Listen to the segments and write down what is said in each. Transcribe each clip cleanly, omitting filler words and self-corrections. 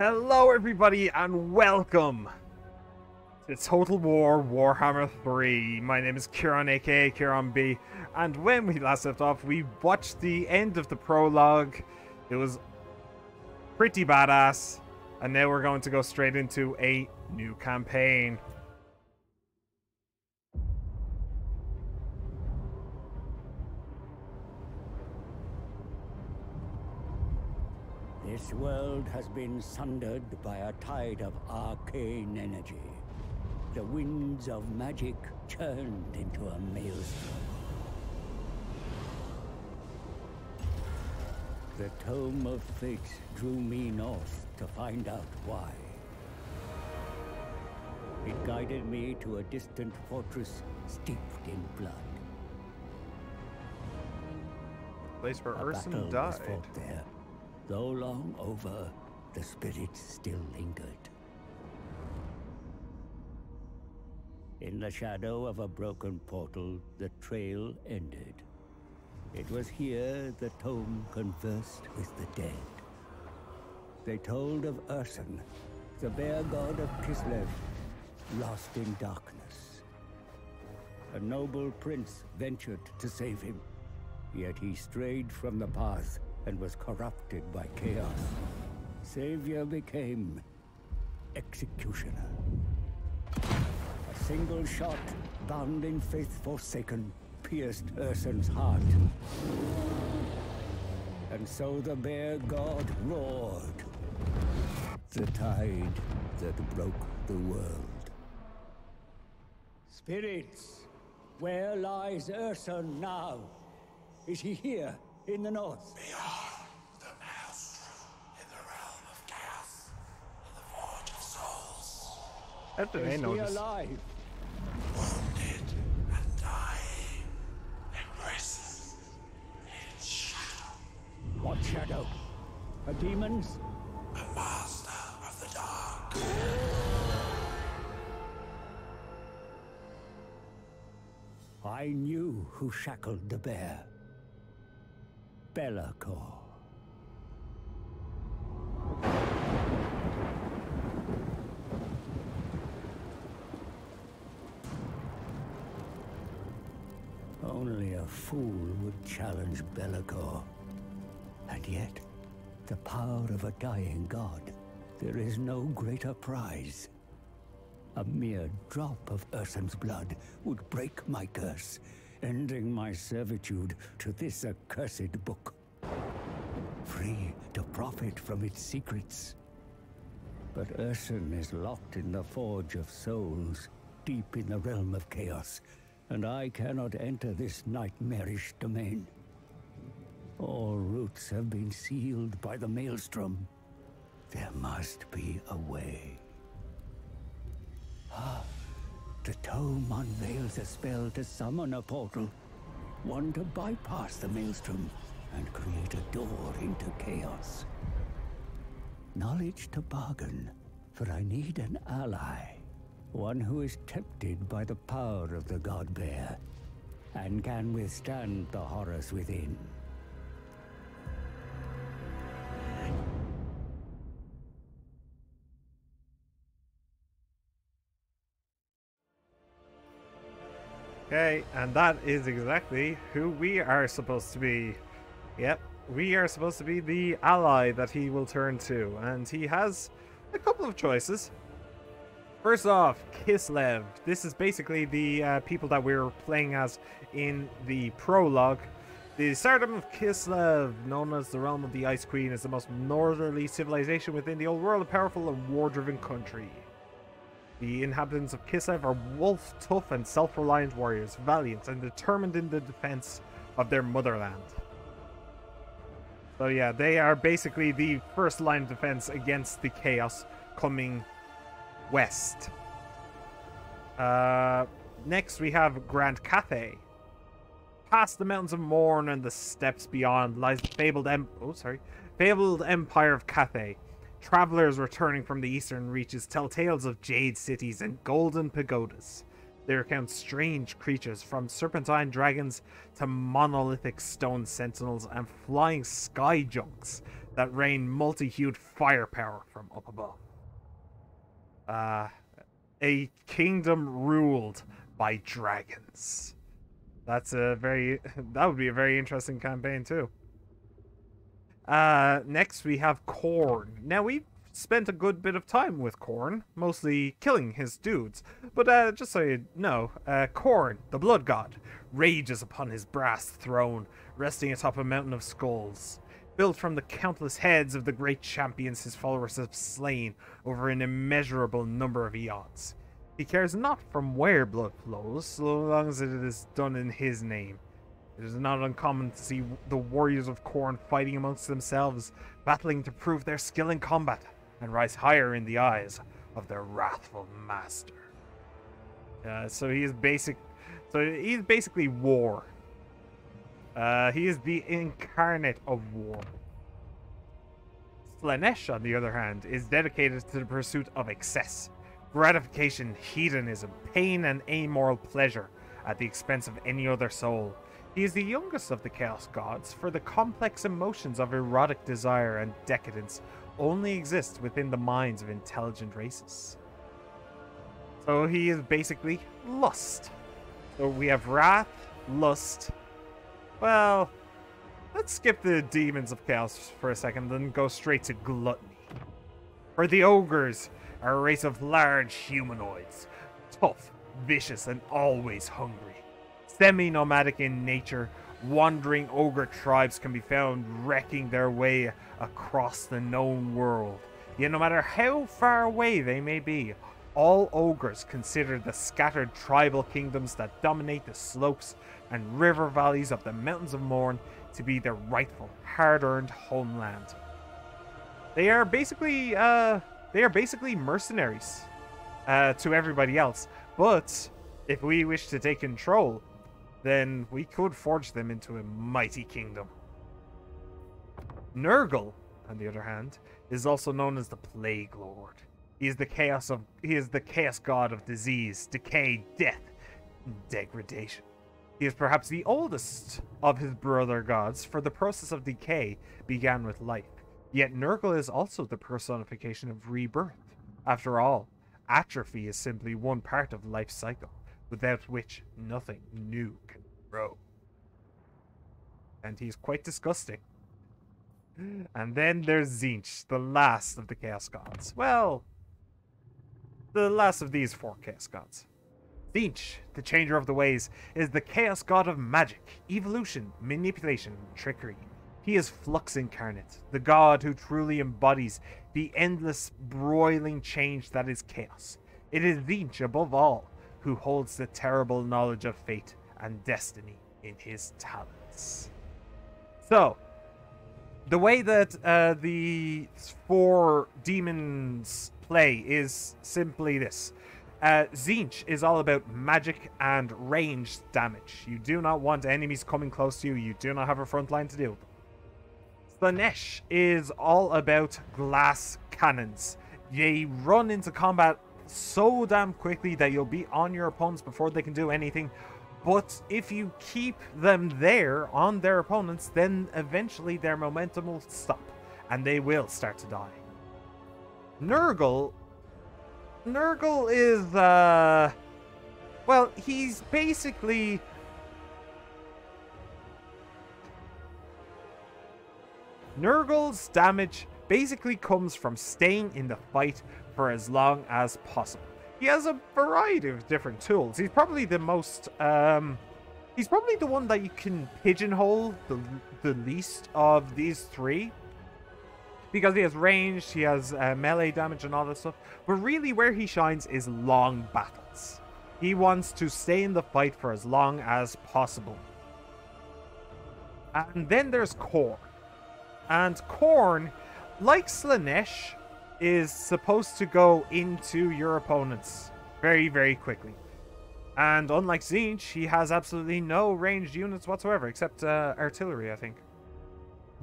Hello everybody and welcome to Total War Warhammer 3. My name is Kieran, aka AciaranB, and when we last left off we watched the end of the prologue. It was pretty badass, and now we're going to go straight into a new campaign. This world has been sundered by a tide of arcane energy. The winds of magic churned into a maelstrom. The Tome of Fate drew me north to find out why. It guided me to a distant fortress steeped in blood. Place where Urson battle died. was fought there. Though long over, the spirits still lingered. In the shadow of a broken portal, the trail ended. It was here the tome conversed with the dead. They told of Urson, the bear god of Kislev, lost in darkness. A noble prince ventured to save him, yet he strayed from the path and was corrupted by chaos. Savior became executioner. A single shot, bound in faith forsaken, pierced Urson's heart. And so the bear god roared. The tide that broke the world. Spirits, where lies Urson now? Is he here? In the north. Beyond the maelstrom, in the realm of chaos, in the forge of souls. How did I know Is he this? alive? Wounded and dying, embraces its shadow. What shadow? A demon's? A master of the dark. I knew who shackled the bear. Be'lakor. Only a fool would challenge Be'lakor. And yet, the power of a dying god, there is no greater prize. A mere drop of Urson's blood would break my curse, ending my servitude to this accursed book. Free to profit from its secrets. But Urson is locked in the Forge of Souls, deep in the realm of chaos, and I cannot enter this nightmarish domain. All routes have been sealed by the maelstrom. There must be a way. The tome unveils a spell to summon a portal. One to bypass the maelstrom and create a door into chaos. Knowledge to bargain, for I need an ally. One who is tempted by the power of the god bear and can withstand the horrors within. Okay, and that is exactly who we are supposed to be. Yep, we are supposed to be the ally that he will turn to, and he has a couple of choices. First off, Kislev. This is basically the people that we're playing as in the prologue. The Tsardom of Kislev, known as the Realm of the Ice Queen, is the most northerly civilization within the old world, a powerful and war-driven country. The inhabitants of Kislev are wolf, tough, and self-reliant warriors, valiant and determined in the defense of their motherland. So yeah, they are basically the first line of defense against the chaos coming west. Next we have Grand Cathay. Past the mountains of Morn and the steppes beyond lies the fabled empire of Cathay. Travelers returning from the eastern reaches tell tales of jade cities and golden pagodas. They recount strange creatures, from serpentine dragons to monolithic stone sentinels and flying sky junks that rain multi-hued firepower from up above. A kingdom ruled by dragons. That would be a very interesting campaign too. Next we have Khorne. Now we've spent a good bit of time with Khorne, mostly killing his dudes. But just so you know, Khorne, the blood god, rages upon his brass throne, resting atop a mountain of skulls. Built from the countless heads of the great champions his followers have slain over an immeasurable number of eons. He cares not from where blood flows, so long as it is done in his name. It is not uncommon to see the warriors of Khorne fighting amongst themselves, battling to prove their skill in combat, and rise higher in the eyes of their wrathful master. So he's basically war. He is the incarnate of war. Slaanesh, on the other hand, is dedicated to the pursuit of excess, gratification, hedonism, pain, and amoral pleasure at the expense of any other soul. He is the youngest of the Chaos Gods, for the complex emotions of erotic desire and decadence only exist within the minds of intelligent races. So he is basically lust. So we have wrath, lust. Well, let's skip the demons of chaos for a second and go straight to gluttony. For the ogres are a race of large humanoids, tough, vicious, and always hungry. Semi-nomadic in nature, wandering ogre tribes can be found wrecking their way across the known world. Yet no matter how far away they may be, all ogres consider the scattered tribal kingdoms that dominate the slopes and river valleys of the Mountains of Morn to be their rightful, hard-earned homeland. They are basically mercenaries to everybody else, but if we wish to take control, then we could forge them into a mighty kingdom. Nurgle, on the other hand, is also known as the Plague Lord. He is the chaos god of disease, decay, death, and degradation. He is perhaps the oldest of his brother gods, for the process of decay began with life. Yet Nurgle is also the personification of rebirth. After all, atrophy is simply one part of life's cycle, without which nothing new can grow. And he's quite disgusting. And then there's Tzeentch, the last of the Chaos Gods. Well, the last of these 4 Chaos Gods. Tzeentch, the Changer of the Ways, is the Chaos God of magic, evolution, manipulation, and trickery. He is Flux incarnate, the god who truly embodies the endless, broiling change that is chaos. It is Tzeentch, above all, who holds the terrible knowledge of fate and destiny in his talents. So, the way that the 4 demons play is simply this. Tzeentch is all about magic and ranged damage. You do not want enemies coming close to you. You do not have a front line to deal with them. Slaanesh is all about glass cannons. They run into combat so damn quickly that you'll be on your opponents before they can do anything. But if you keep them there on their opponents, then eventually their momentum will stop and they will start to die. Nurgle is well, he's basically Nurgle's damage basically comes from staying in the fight for as long as possible. He has a variety of different tools. He's probably the most, he's probably the one that you can pigeonhole the least of these 3. Because he has ranged, he has melee damage and all that stuff. But really where he shines is long battles. He wants to stay in the fight for as long as possible. And then there's Khorne. And Khorne, like Slaanesh, is supposed to go into your opponents very, very quickly. And unlike Tzeentch, he has absolutely no ranged units whatsoever, except artillery, I think.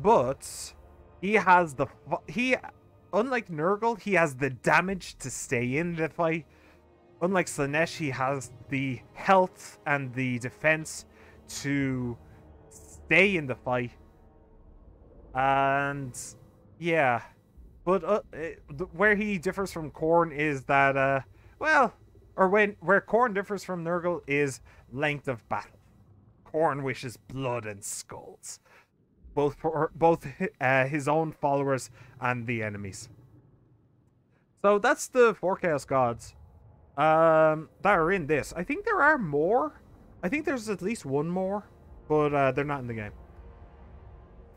But he has unlike Nurgle, he has the damage to stay in the fight. Unlike Slaanesh, he has the health and the defense to stay in the fight. And Yeah. But where he differs from Khorne is that, well, or where Khorne differs from Nurgle is length of battle. Khorne wishes blood and skulls, both for both his own followers and the enemies. So that's the 4 Chaos Gods that are in this. I think there are more. I think there's at least one more, but they're not in the game.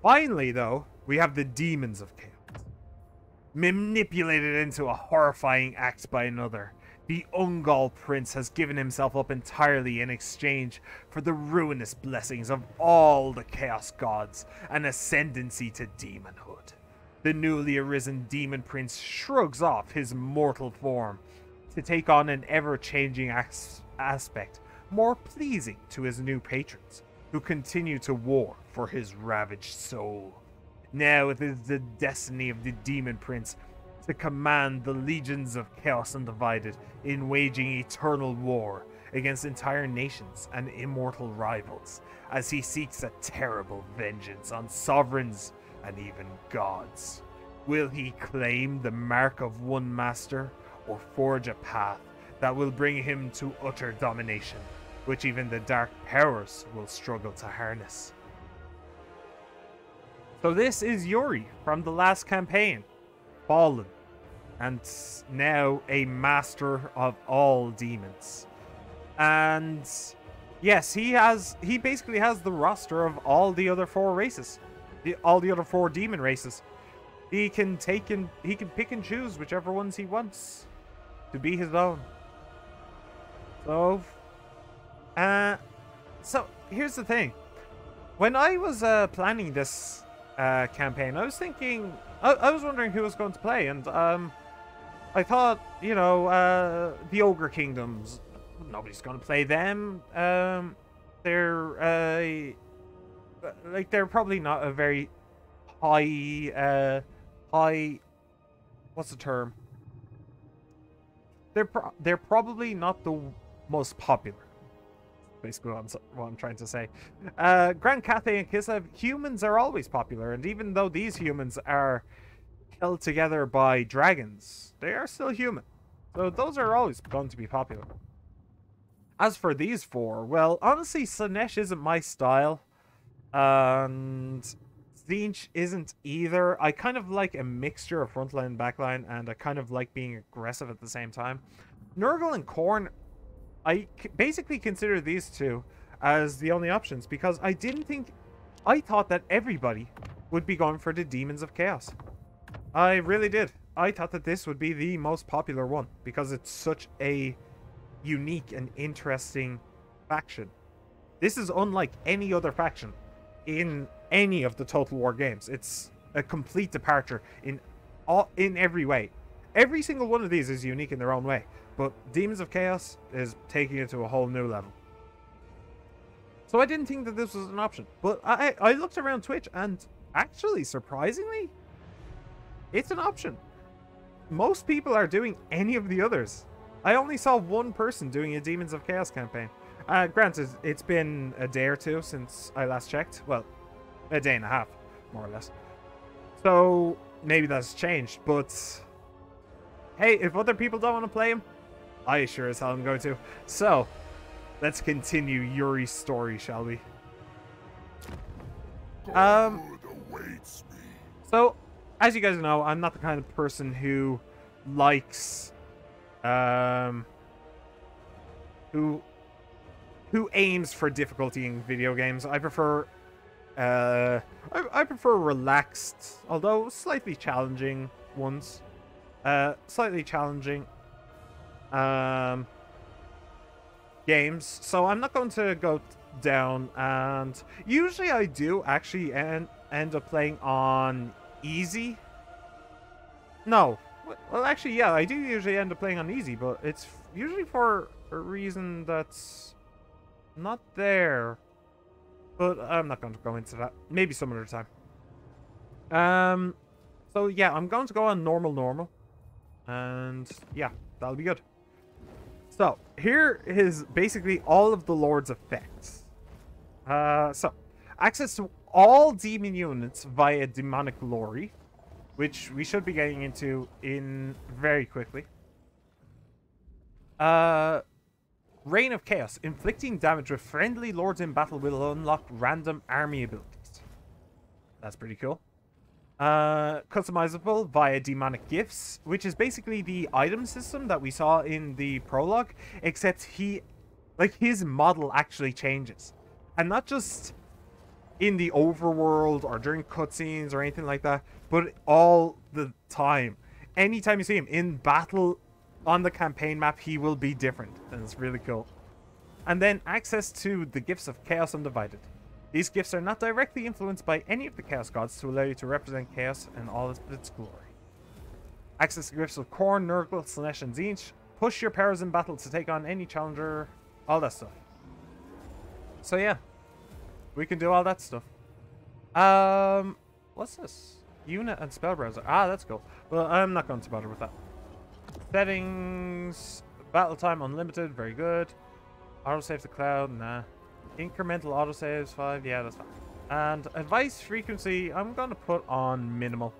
Finally, though, we have the Demons of Chaos. Manipulated into a horrifying act by another, the Ungol Prince has given himself up entirely in exchange for the ruinous blessings of all the Chaos Gods and ascendancy to demonhood. The newly arisen Demon Prince shrugs off his mortal form to take on an ever-changing aspect more pleasing to his new patrons, who continue to war for his ravaged soul. Now it is the destiny of the Demon Prince to command the legions of Chaos Undivided in waging eternal war against entire nations and immortal rivals, as he seeks a terrible vengeance on sovereigns and even gods. Will he claim the mark of one master, or forge a path that will bring him to utter domination, which even the dark powers will struggle to harness? So this is Yuri from the last campaign, fallen, and now a master of all demons. And yes, he basically has the roster of all the other 4 races, all the other 4 demon races. He can pick and choose whichever ones he wants to be his own. So here's the thing. When I was planning this campaign, I was thinking, I was wondering who was going to play, and I thought, you know, the Ogre Kingdoms, nobody's going to play them. They're probably not a very high, what's the term? They're probably not the most popular. Basically what I'm trying to say. Grand Cathay and Kislev, humans are always popular, and even though these humans are held together by dragons, they are still human. So those are always going to be popular. As for these 4, well, honestly, Slaanesh isn't my style. And Tzeentch isn't either. I kind of like a mixture of frontline and backline, and I kind of like being aggressive at the same time. Nurgle and Khorne, I basically consider these 2 as the only options, because I thought that everybody would be going for the Demons of Chaos. I really did. I thought that this would be the most popular one, because it's such a unique and interesting faction. This is unlike any other faction in any of the Total War games. It's a complete departure in every way. Every single one of these is unique in their own way, but Demons of Chaos is taking it to a whole new level. So I didn't think that this was an option, but I looked around Twitch, and actually, surprisingly, it's an option. Most people are doing any of the others. I only saw one person doing a Demons of Chaos campaign. Granted, it's been a day or 2 since I last checked. Well, a day and a half, more or less. So maybe that's changed, but hey, if other people don't want to play him, I sure as hell am going to. So let's continue Yuri's story, shall we? So as you guys know, I'm not the kind of person who likes who aims for difficulty in video games. I prefer I prefer relaxed, although slightly challenging ones. Slightly challenging games. So I'm not going to go down, and usually I do actually end up playing on easy. No. Well, actually, yeah, I do usually end up playing on easy, but it's usually for a reason that's not there. But I'm not going to go into that. Maybe some other time. So yeah, I'm going to go on normal. And yeah, that'll be good. So here is basically all of the Lord's effects. So access to all demon units via demonic glory. which we should be getting into in very quickly. Reign of Chaos. Inflicting damage with friendly lords in battle will unlock random army abilities. That's pretty cool. Customizable via demonic gifts, which is basically the item system that we saw in the prologue, except his model actually changes. And not just in the overworld or during cutscenes or anything like that, but all the time. Anytime you see him in battle on the campaign map, he will be different, and it's really cool. And then access to the gifts of Chaos Undivided. These gifts are not directly influenced by any of the Chaos Gods to allow you to represent Chaos in all of its glory. Access to gifts of Khorne, Nurgle, Slaanesh, and Tzeentch. Push your powers in battle to take on any challenger. All that stuff. So yeah, we can do all that stuff. What's this? Unit and spell browser. Ah, that's cool. Well, I'm not going to bother with that. Settings. Battle time unlimited. Very good. Autosave to cloud. Nah. Incremental autosaves 5. Yeah, that's fine. And advice frequency, I'm going to put on minimal.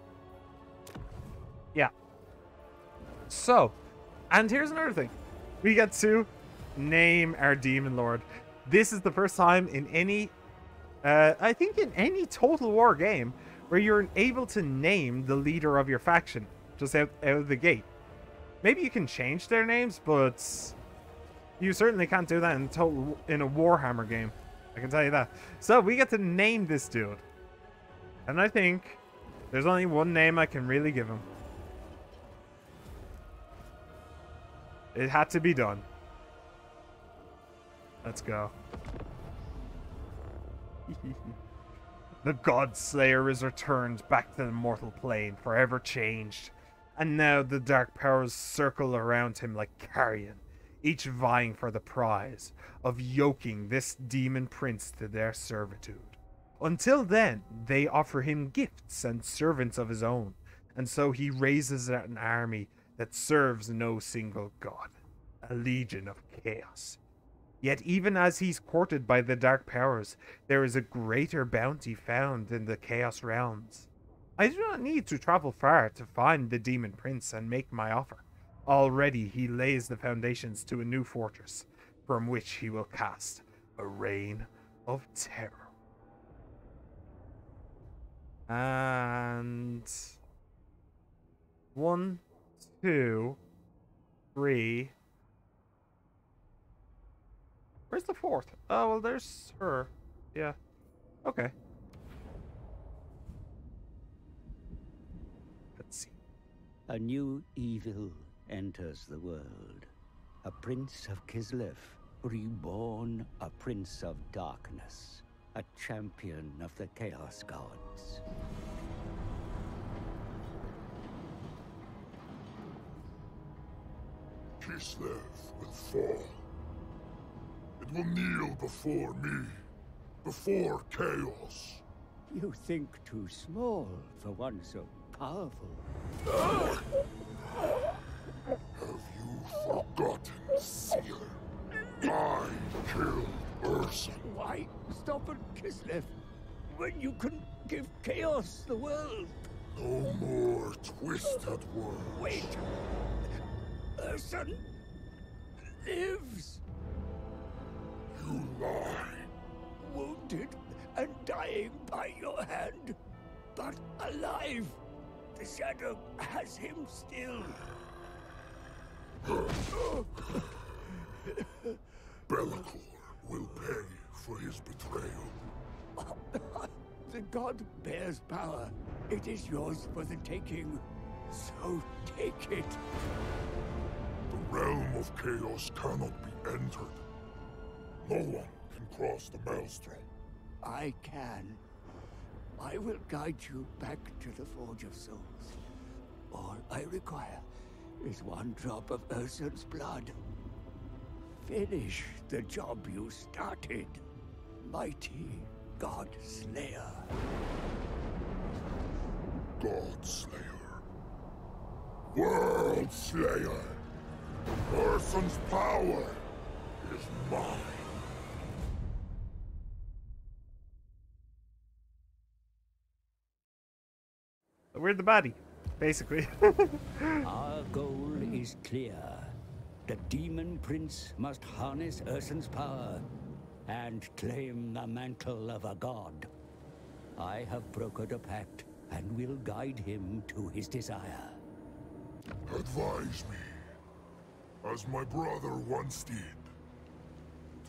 Yeah. So, and here's another thing. We get to name our Demon Lord. This is the first time in any, I think in any Total War game, where you're able to name the leader of your faction just out of the gate. Maybe you can change their names, but you certainly can't do that in a Warhammer game. I can tell you that. So we get to name this dude. And I think there's only one name I can really give him. It had to be done. Let's go. The Godslayer is returned back to the mortal plane, forever changed. And now the dark powers circle around him like carrion, each vying for the prize of yoking this demon prince to their servitude. Until then, they offer him gifts and servants of his own, and so he raises an army that serves no single god, a legion of chaos. Yet even as he's courted by the dark powers, there is a greater bounty found in the chaos realms. I do not need to travel far to find the demon prince and make my offer. Already he lays the foundations to a new fortress, from which he will cast a reign of terror. And 1, 2, 3. Where's the 4th? Oh, well, there's her. Yeah. Okay. Let's see. A new evil enters the world. A prince of Kislev, reborn a prince of darkness, a champion of the Chaos Gods. Kislev will fall. It will kneel before me, before chaos. You think too small for one so powerful. Have you forgotten, Seer? I killed Urson. Why stop at Kislev when you can give Chaos the world? No more twisted words. Wait! Urson lives! You lie. Wounded and dying by your hand, but alive. The Shadow has him still. Bellicor will pay for his betrayal. The god bears power. It is yours for the taking. So take it. The realm of chaos cannot be entered. No one can cross the maelstrom. I can. I will guide you back to the Forge of Souls. All I require is one drop of Urson's blood. Finish the job you started, mighty God-Slayer. God-Slayer. Worldslayer. Urson's power is mine. We're the baddie, basically. Our goal is clear. The Demon Prince must harness Ursun's power and claim the mantle of a god. I have brokered a pact and will guide him to his desire. Advise me, as my brother once did.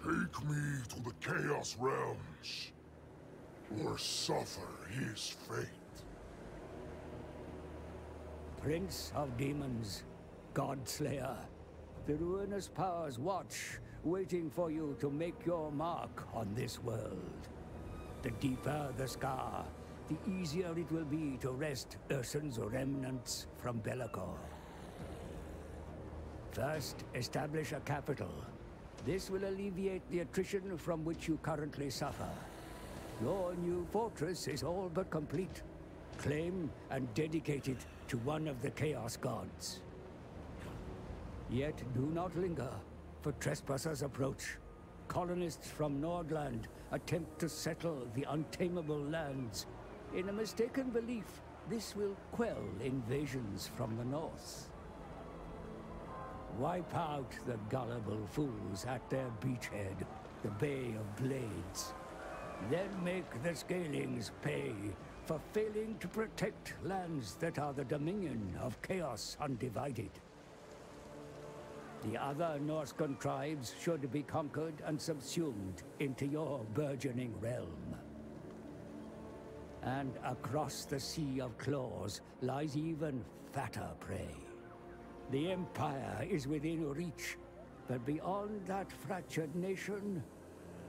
Take me to the Chaos Realms, or suffer his fate. Prince of Demons, Godslayer, the ruinous powers watch, waiting for you to make your mark on this world. The deeper the scar, the easier it will be to wrest Ursun's remnants from Bellicor. First, establish a capital. This will alleviate the attrition from which you currently suffer. Your new fortress is all but complete. Claim and dedicate it to one of the Chaos Gods. Yet do not linger, for trespassers approach. Colonists from Nordland attempt to settle the untamable lands. In a mistaken belief, this will quell invasions from the north. Wipe out the gullible fools at their beachhead, the Bay of Blades. Then make the Scalings pay for failing to protect lands that are the dominion of Chaos Undivided. The other Norscan tribes should be conquered and subsumed into your burgeoning realm. And across the Sea of Claws lies even fatter prey. The Empire is within reach, but beyond that fractured nation,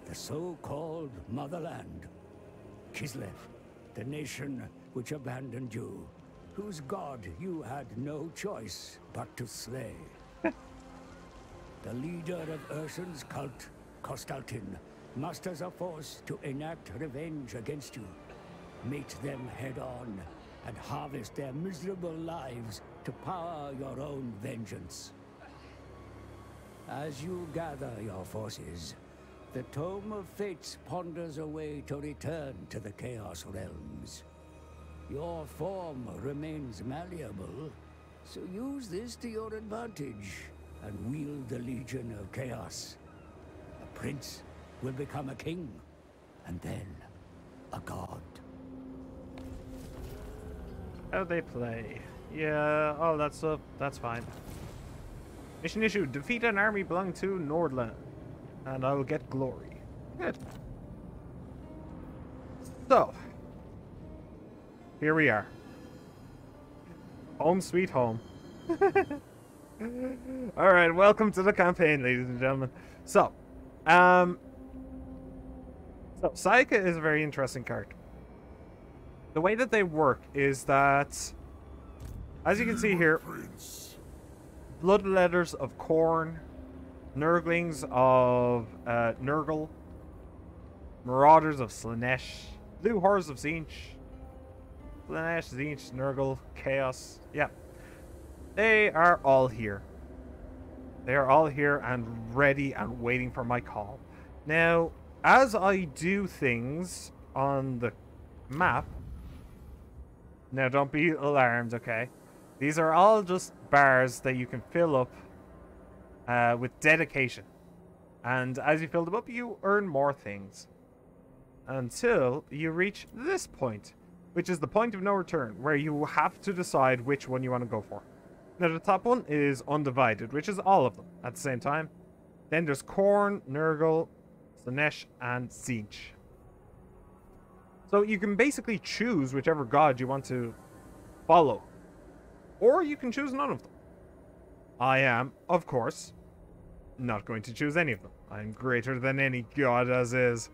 the so-called Motherland. Kislev, the nation which abandoned you, whose god you had no choice but to slay. The leader of Ursun's cult, Kostaltin, musters a force to enact revenge against you. Meet them head-on, and harvest their miserable lives to power your own vengeance. As you gather your forces, the Tome of Fates ponders a way to return to the Chaos Realms. Your form remains malleable, so use this to your advantage and wield the Legion of Chaos. A prince will become a king, and then a god. How they play. Yeah, all that stuff, that's fine. Mission issue, defeat an army belonging to Nordland, and I will get glory. Good. So, here we are. Home sweet home. Alright, welcome to the campaign, ladies and gentlemen. So, Saika is a very interesting character. The way that they work is that, as you can see here, bloodletters of Khorne, Nurglings of Nurgle, Marauders of Slaanesh, Blue Horrors of Tzeentch, Slaanesh, Tzeentch, Nurgle, Chaos, yeah. They are all here. They are all here and ready and waiting for my call. Now, as I do things on the map, now don't be alarmed, okay? These are all just bars that you can fill up with dedication. And as you fill them up, you earn more things. Until you reach this point, which is the point of no return, where you have to decide which one you want to go for. Now, the top one is Undivided, which is all of them at the same time. Then there's Khorne, Nurgle, Slaanesh, and Tzeentch. So you can basically choose whichever god you want to follow. Or you can choose none of them. I am, of course, not going to choose any of them. I'm greater than any god as is.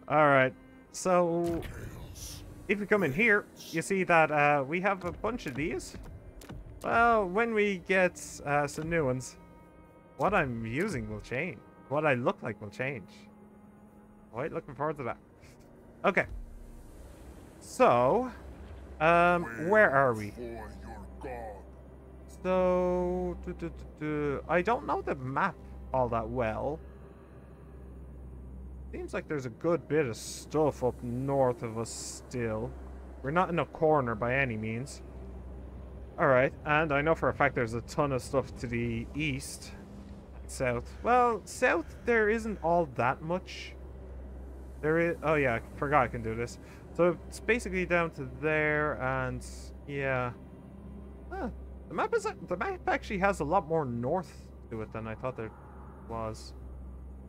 Alright, so if you come in here, you see that we have a bunch of these. Well, when we get some new ones, what I'm using will change. What I look like will change. Quite looking forward to that. Okay. So, where are we? So, I don't know the map all that well. Seems like there's a good bit of stuff up north of us still. We're not in a corner by any means. Alright, and I know for a fact there's a ton of stuff to the east. South. Well, south there isn't all that much. There is... Oh yeah, I forgot I can do this. So it's basically down to there, and... Yeah. Huh. The map actually has a lot more north to it than I thought there was.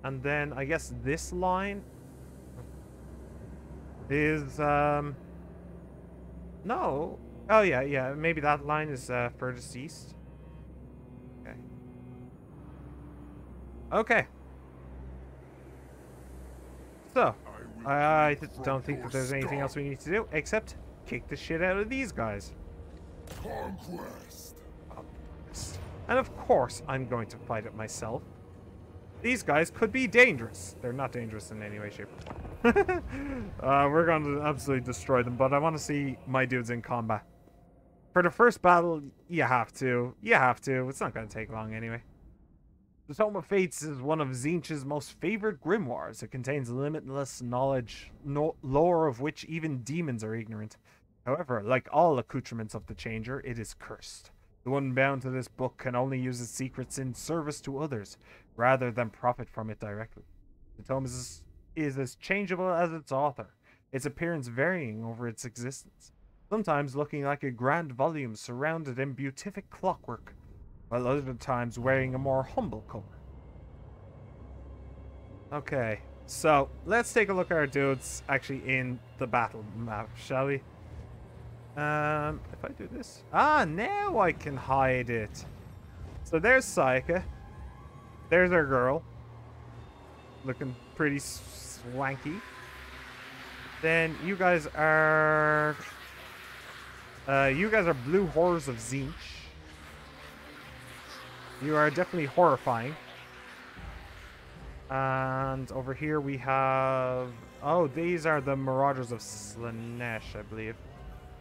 And then I guess this line is no. Oh yeah, maybe that line is furthest east. Okay. Okay. So I don't think that there's anything else we need to do except kick the shit out of these guys. Conquest. And of course, I'm going to fight it myself. These guys could be dangerous. They're not dangerous in any way, shape, or form. We're going to absolutely destroy them, but I want to see my dudes in combat. For the first battle, you have to. You have to. It's not going to take long anyway. The Tome of Fates is one of Tzeentch's most favored grimoires. It contains limitless knowledge, lore of which even demons are ignorant. However, like all accoutrements of the Changer, it is cursed. The one bound to this book can only use its secrets in service to others, rather than profit from it directly. The tome is as changeable as its author, its appearance varying over its existence, sometimes looking like a grand volume surrounded in beatific clockwork, while other times wearing a more humble color. Okay, so let's take a look at our dudes actually in the battle map, shall we? If I do this... Ah, now I can hide it. So there's Sayaka. There's our girl. Looking pretty swanky. Then you guys are... blue horrors of Tzeentch. You are definitely horrifying. And over here we have... Oh, these are the Marauders of Slaanesh, I believe.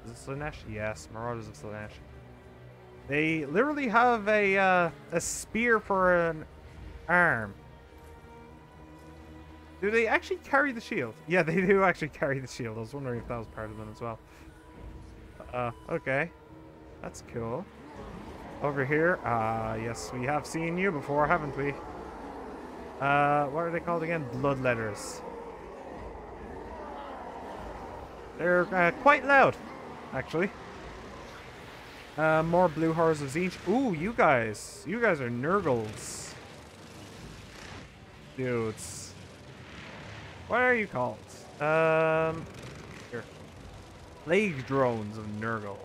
Is it Slaanesh? Yes, Marauders of Slaanesh. They literally have a spear for an arm. Do they actually carry the shield? Yeah, they do actually carry the shield. I was wondering if that was part of them as well. Okay. That's cool. Over here, yes, we have seen you before, haven't we? What are they called again? Bloodletters. They're quite loud, actually. More blue horrors of Tzeentch. Ooh, you guys are Nurgles. Dudes. What are you called? Here. Plague drones of Nurgle.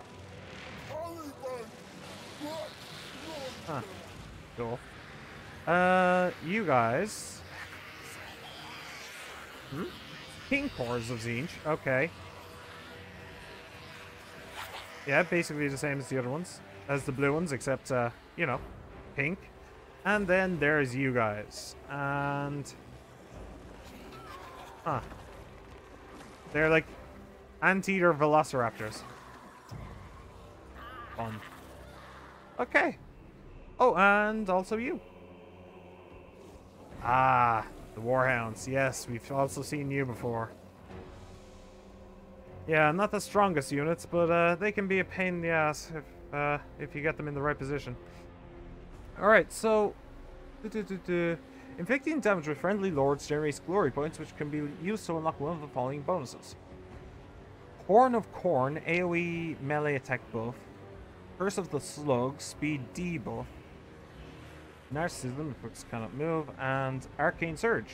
Huh. Cool. You guys. Pink horrors of Tzeentch. Okay. Yeah, basically the same as the other ones. As the blue ones, except, you know, pink. And then there's you guys. And... Huh. They're like anteater velociraptors. Fun. Okay. Oh, and also you. Ah, the Warhounds. Yes, we've also seen you before. Yeah, not the strongest units, but they can be a pain in the ass if you get them in the right position. Alright, so... Inflicting damage with friendly lords generates glory points, which can be used to unlock one of the following bonuses. Horn of Corn, AoE melee attack buff. Curse of the Slug, speed D buff. Narcissism, if it cannot move. And Arcane Surge.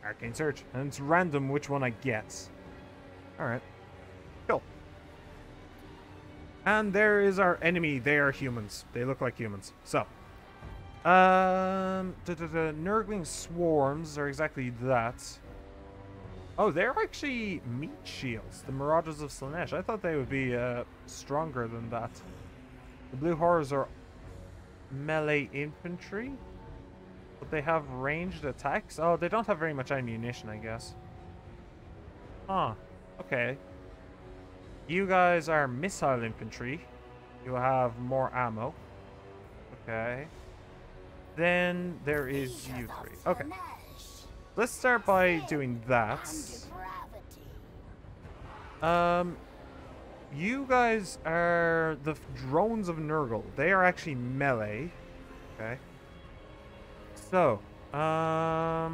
Arcane Surge. And it's random which one I get. Alright. Cool. And there is our enemy. They are humans. They look like humans. So. The Nurgling Swarms are exactly that. Oh, they're actually meat shields. The Marauders of Slaanesh. I thought they would be stronger than that. The Blue Horrors are melee infantry. But they have ranged attacks. Oh, they don't have very much ammunition, I guess. Huh. Okay. You guys are missile infantry. You have more ammo. Okay. Then there is you three. Okay. Let's start by doing that. You guys are the drones of Nurgle. They are actually melee. Okay. So, the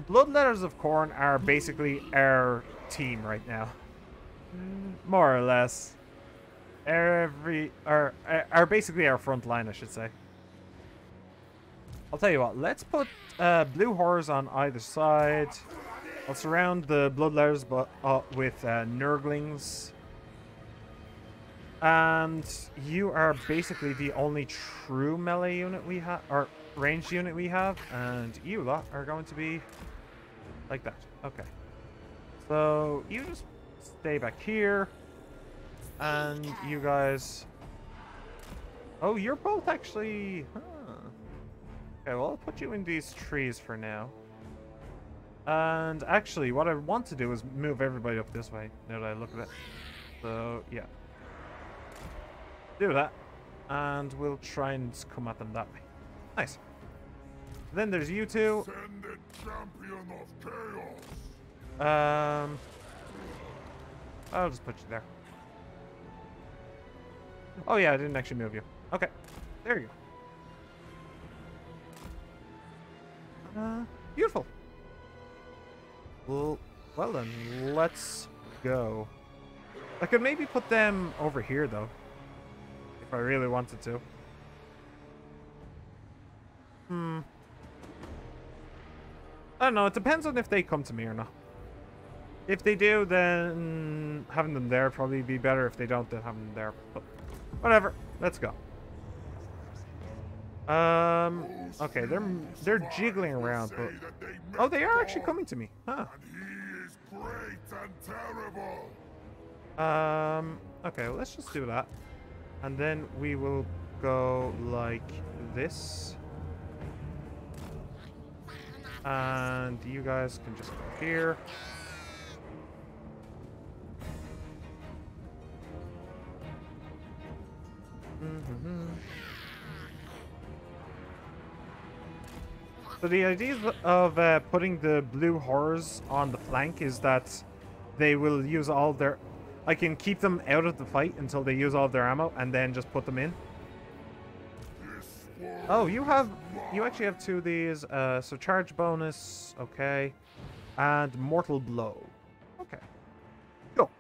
Bloodletters of Khorne are basically our team right now. More or less. Are basically our front line, I should say. I'll tell you what, let's put blue horrors on either side. I'll surround the Bloodletters with Nurglings. And you are basically the only true melee unit we have, or ranged unit we have, and you lot are going to be like that. Okay. So you just stay back here, and you guys... Oh, you're both actually... Huh. Okay, well, I'll put you in these trees for now. And actually, what I want to do is move everybody up this way, now that I look at it. So, yeah. Do that, and we'll try and come at them that way. Nice. Then there's you two. Send the champion of chaos. I'll just put you there. Oh yeah, I didn't actually move you. Okay, there you go. Beautiful. Well then, let's go. I could maybe put them over here though, if I really wanted to. I don't know, it depends on if they come to me or not. If they do, then having them there probably be better. If they don't, then having them there. But whatever, let's go. Okay, they're jiggling around, but oh, they are actually coming to me. Huh. And he is great and terrible. Okay, well, let's just do that. And then we will go like this. And you guys can just go here. So the idea of putting the blue horrors on the flank is that they will use all their... I can keep them out of the fight until they use all of their ammo and then just put them in. Oh, you actually have two of these. So charge bonus, okay. And mortal blow. Okay. Cool.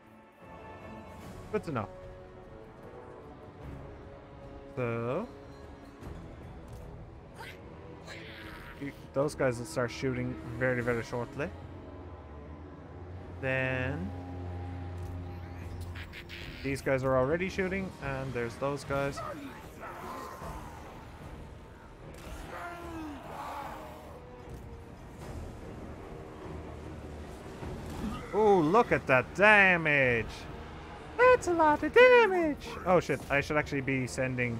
Good to know. So... those guys will start shooting very, very shortly. Then... these guys are already shooting, and there's those guys. Oh, look at that damage! That's a lot of damage! Oh shit, I should actually be sending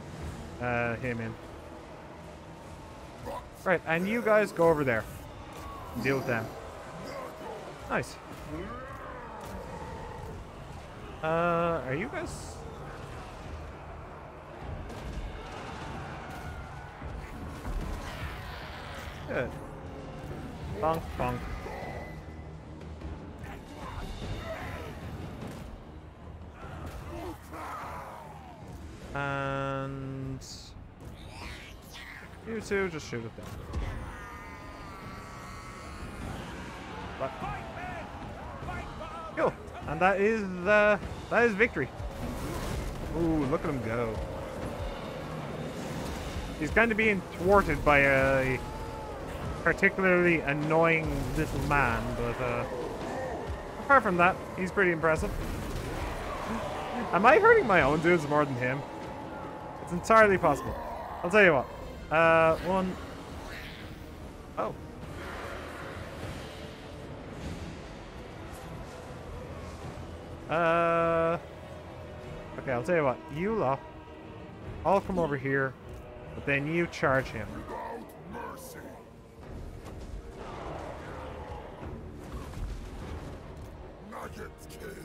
him in. Right, and you guys go over there. Deal with them. Nice. Are you guys... Good. Bonk, bonk. And... you two, just shoot at them. But... cool. And that is victory. Ooh, look at him go. He's kind of being thwarted by a particularly annoying little man, but apart from that, he's pretty impressive. Am I hurting my own dudes more than him? It's entirely possible. I'll tell you what. One. Oh. Okay, I'll tell you what. You lot, I'll come over here, but then you charge him. Without mercy. Nugget kid.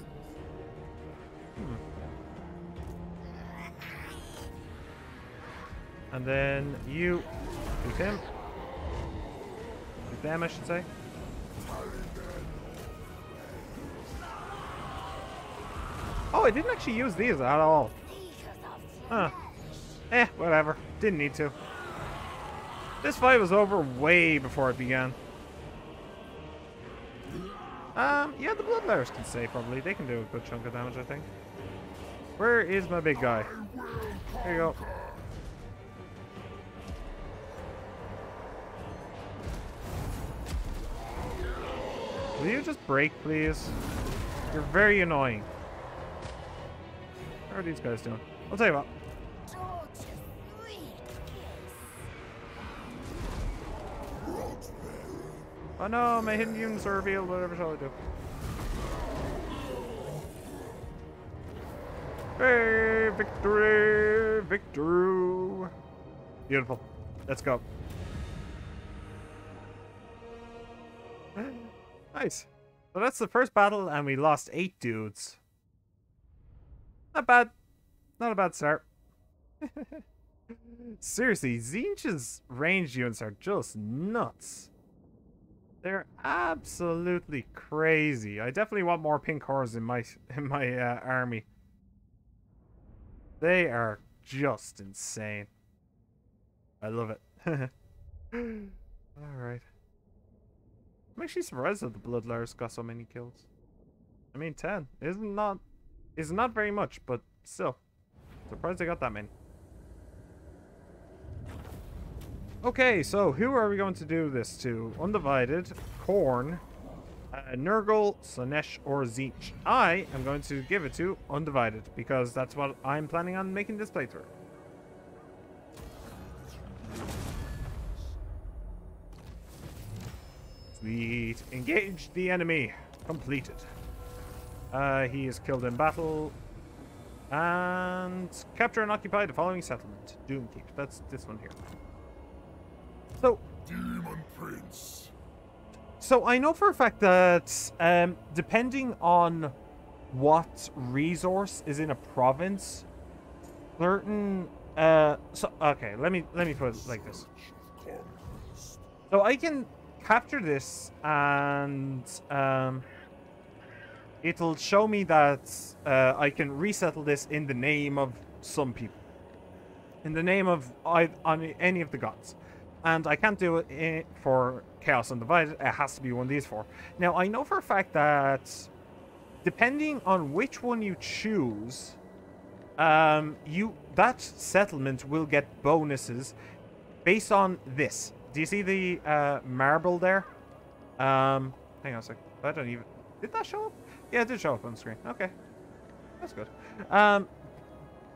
And then you shoot him. Shoot them, I should say. Oh, I didn't actually use these at all. Huh. Whatever. Didn't need to. This fight was over way before it began. Yeah, the Bloodlayers can stay probably. They can do a good chunk of damage, I think. Where is my big guy? There you go. Will you just break, please? You're very annoying. How are these guys doing? I'll tell you what. Oh no, my hidden units are revealed. Whatever shall I do? Hey, victory! Victory! Beautiful. Let's go. Nice. So that's the first battle, and we lost 8 dudes. Not bad. Not a bad start. Seriously, Tzeentch's ranged units are just nuts. They're absolutely crazy. I definitely want more pink horrors in my army. They are just insane. I love it. Alright. I'm actually surprised that the Bloodlayers got so many kills. I mean, 10 is not very much, but still. Surprised they got that many. Okay, so who are we going to do this to? Undivided, Khorne, Nurgle, Slaanesh, or Tzeentch. I am going to give it to Undivided, because that's what I'm planning on making this playthrough. Sweet. Engage the enemy. Completed. He is killed in battle. And capture and occupy the following settlement. Doomkeep. That's this one here. So, Demon Prince. So I know for a fact that depending on what resource is in a province, certain okay, let me put it like this. So I can capture this and it'll show me that I can resettle this in the name of some people, in the name of any of the gods. And I can't do it for Chaos Undivided. It has to be one of these 4. Now, I know for a fact that depending on which one you choose, that settlement will get bonuses based on this. Do you see the marble there? Hang on a sec. I don't even... Did that show up? Yeah, it did show up on the screen. Okay. That's good.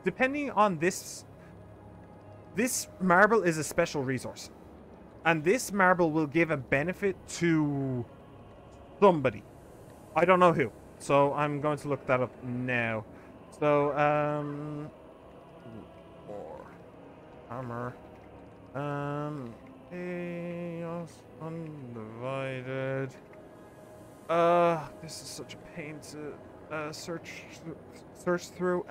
Depending on this marble is a special resource. And this marble will give a benefit to somebody. I don't know who. So I'm going to look that up now. So, Warhammer. Chaos Undivided. This is such a pain to search through.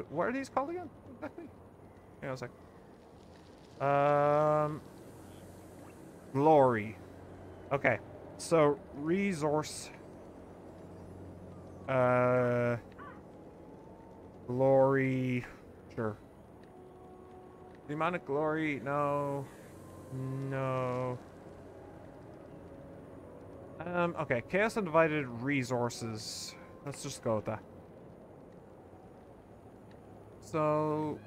What are these called again? Exactly. Hang on a sec. Glory. Okay. So resource. Glory. Sure. Demonic glory. No. No. Okay. Chaos Undivided resources. Let's just go with that. So,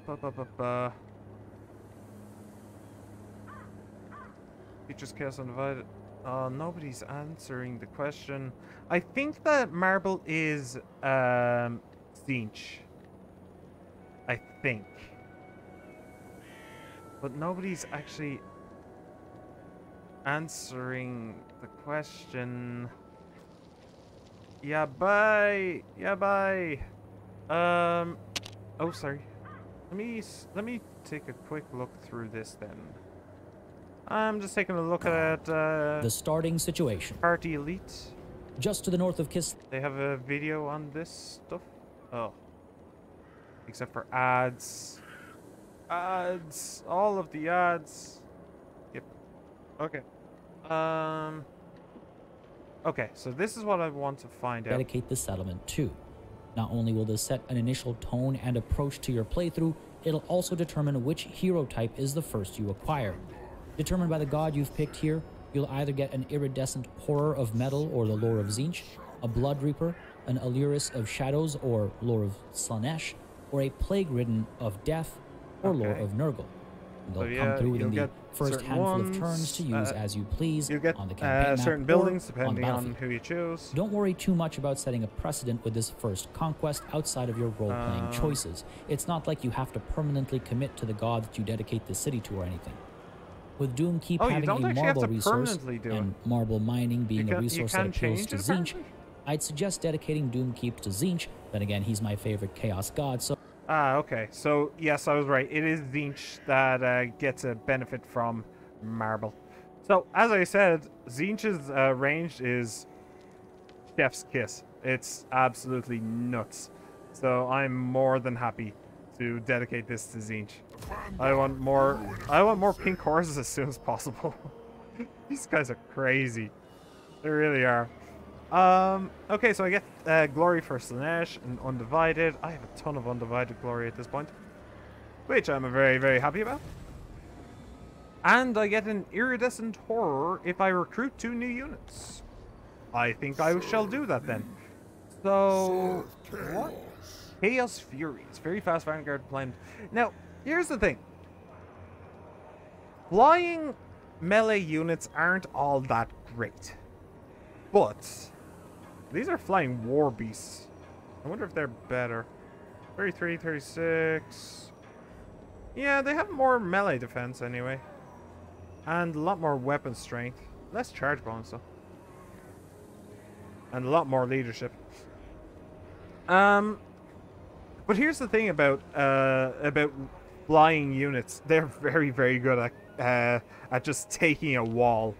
Features Chaos Undivided. Nobody's answering the question. I think that marble is Tzeentch. I think. But nobody's actually answering the question. Yeah, bye. Yeah, bye. Oh, sorry. Let me take a quick look through this then. I'm just taking a look at the starting situation. Party Elite. Just to the north of Kiss. They have a video on this stuff. Oh. Except for ads. Ads. All of the ads. Yep. Okay. Okay, so this is what I want to find out. Dedicate the settlement to. Not only will this set an initial tone and approach to your playthrough, it'll also determine which hero type is the first you acquire. Determined by the god you've picked here, you'll either get an iridescent horror of metal or the lore of Tzeentch, a blood reaper, an Alluris of shadows or lore of Slaanesh, or a plague-ridden of death or lore of Nurgle. They'll come through within the first handful of turns to use as you please you get on the campaign map certain or buildings on the depending on battlefield. who you choose. Don't worry too much about setting a precedent with this first conquest outside of your role-playing choices. It's not like you have to permanently commit to the god that you dedicate the city to or anything. With Doomkeep having a marble resource and marble mining being a resource that appeals to Tzeentch, I'd suggest dedicating Doomkeep to Tzeentch. Then again, he's my favorite chaos god, so... Okay. So, yes, I was right. It is Tzeentch that gets a benefit from marble. So, as I said, Tzeentch's range is chef's kiss. It's absolutely nuts. So, I'm more than happy to dedicate this to Tzeentch. I want more pink horses as soon as possible. These guys are crazy. They really are. Okay, so I get glory for Slaanesh and Undivided. I have a ton of Undivided glory at this point, which I'm very, very happy about. And I get an iridescent horror if I recruit 2 new units. I think I shall do that then. So, what? Chaos Furies. Very fast Vanguard deployment. Now, here's the thing. Flying melee units aren't all that great. But these are flying war beasts. I wonder if they're better. 33, 36. Yeah, they have more melee defense anyway. And a lot more weapon strength. Less charge bonus though. And a lot more leadership. But here's the thing about flying units. They're very, very good at just taking a wall.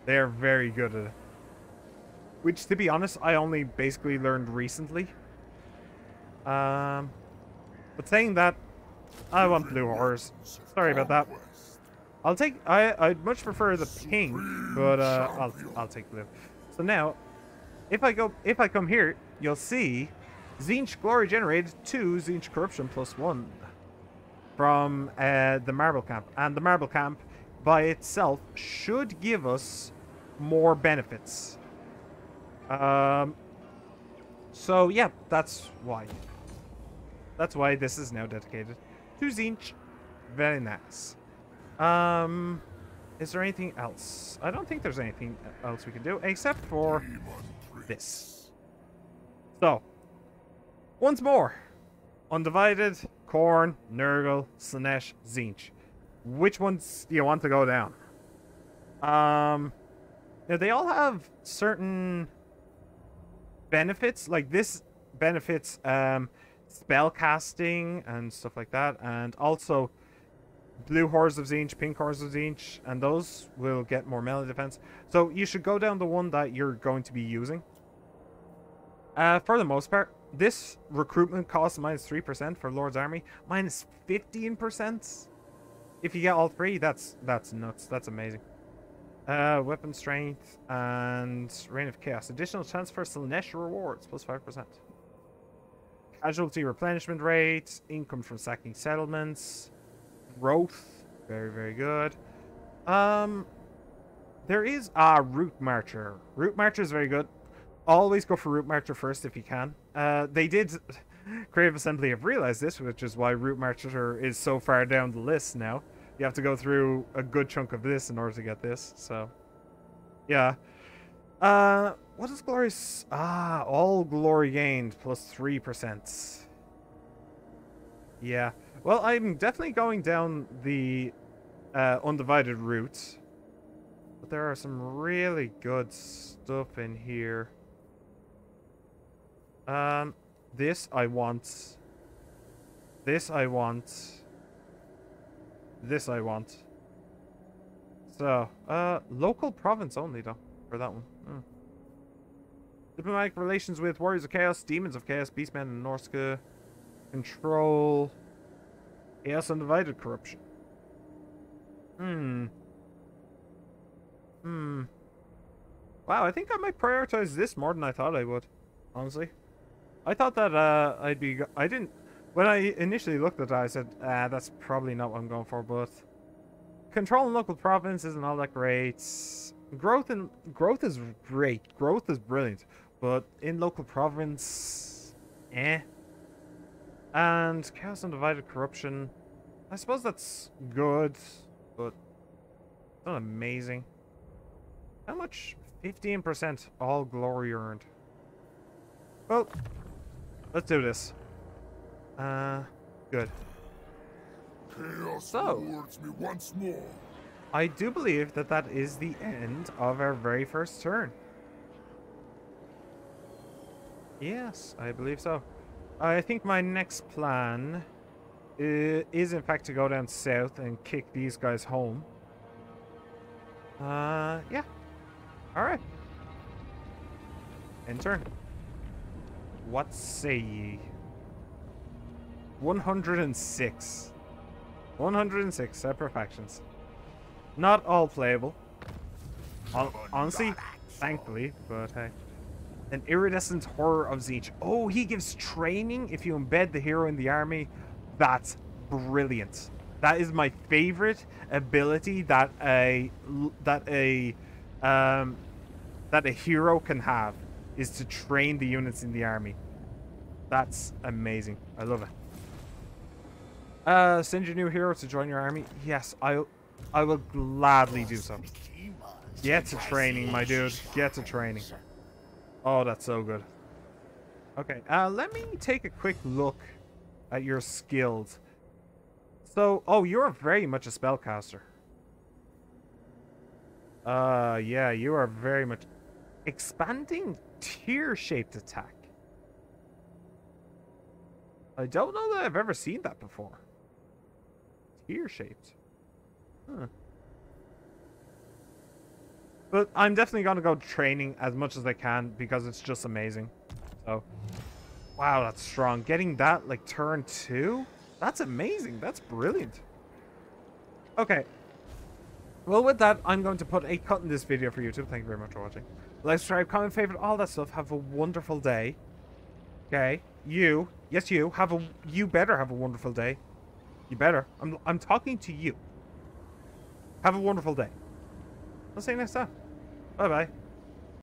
They're very good at it. Which, to be honest, I only basically learned recently. But saying that, I want blue horrors. Sorry about that. I'd much prefer the pink, but I'll take blue. So now, if I come here, you'll see Tzeentch glory generated 2 Tzeentch corruption +1 from the marble camp, and the marble camp by itself should give us more benefits. So yeah, that's why this is now dedicated to Tzeentch. Very nice. Is there anything else? I don't think there's anything else we can do except for this. So, once more, Undivided, Khorne, Nurgle, Slaanesh, Tzeentch. Which ones do you want to go down? Now they all have certain benefits. Like this benefits spell casting and stuff like that, and also blue horrors of Tzeentch, pink horrors of Tzeentch, and those will get more melee defense. So you should go down the one that you're going to be using. For the most part, this recruitment costs -3% for Lord's Army, -15% if you get all 3. That's nuts. That's amazing. Weapon strength and Reign of Chaos. Additional chance for Slaanesh rewards +5%. Casualty replenishment rate, income from sacking settlements, growth, very, very good. There is a Route Marcher. Route Marcher is very good. Always go for Route Marcher first if you can. They did, Creative Assembly have realized this, which is why Route Marcher is so far down the list now. You have to go through a good chunk of this in order to get this, so yeah. What is glory? All glory gained +3%. Yeah. Well, I'm definitely going down the Undivided route. But there are some really good stuff in here. This I want. This I want. This I want. So, local province only, though, for that one. Diplomatic relations with Warriors of Chaos, Demons of Chaos, Beastmen, and Norska. Control. Chaos Undivided corruption. Wow, I think I might prioritize this more than I thought I would. Honestly. I thought that I didn't... When I initially looked at that, I said, that's probably not what I'm going for, but... Controlling local province isn't all that great. Growth is great. Growth is brilliant. But in local province... And Chaos Undivided Corruption... I suppose that's good, but... not amazing. How much? 15% all glory earned. Well, let's do this. Good. Chaos So, rewards me once more. I do believe that that is the end of our very first turn. Yes, I believe so. I think my next plan is in fact to go down south and kick these guys home. Yeah. Alright. End turn. What say ye? 106. 106 separate factions. Not all playable. Honestly, thankfully, but hey. An iridescent horror of Zeech. Oh, he gives training if you embed the hero in the army. That's brilliant. That is my favorite ability that a hero can have, is to train the units in the army. That's amazing. I love it. Send your new hero to join your army. Yes, I will gladly do so. Get to training, my dude. Get to training. Oh, that's so good. Okay, let me take a quick look at your skills. So, oh, you're very much a spellcaster. Yeah, you are very much... Expanding tier-shaped attack. I don't know that I've ever seen that before. Tier-shaped. Huh. But I'm definitely going to go training as much as I can because it's just amazing. So, wow, that's strong. Getting that, like, turn 2? That's amazing. That's brilliant. Okay. Well, with that, I'm going to put a cut in this video for YouTube. Thank you very much for watching. Like, subscribe, comment, favorite, all that stuff. Have a wonderful day. Okay? You better have a wonderful day. You better. I'm talking to you. Have a wonderful day. I'll see you next time. Bye-bye.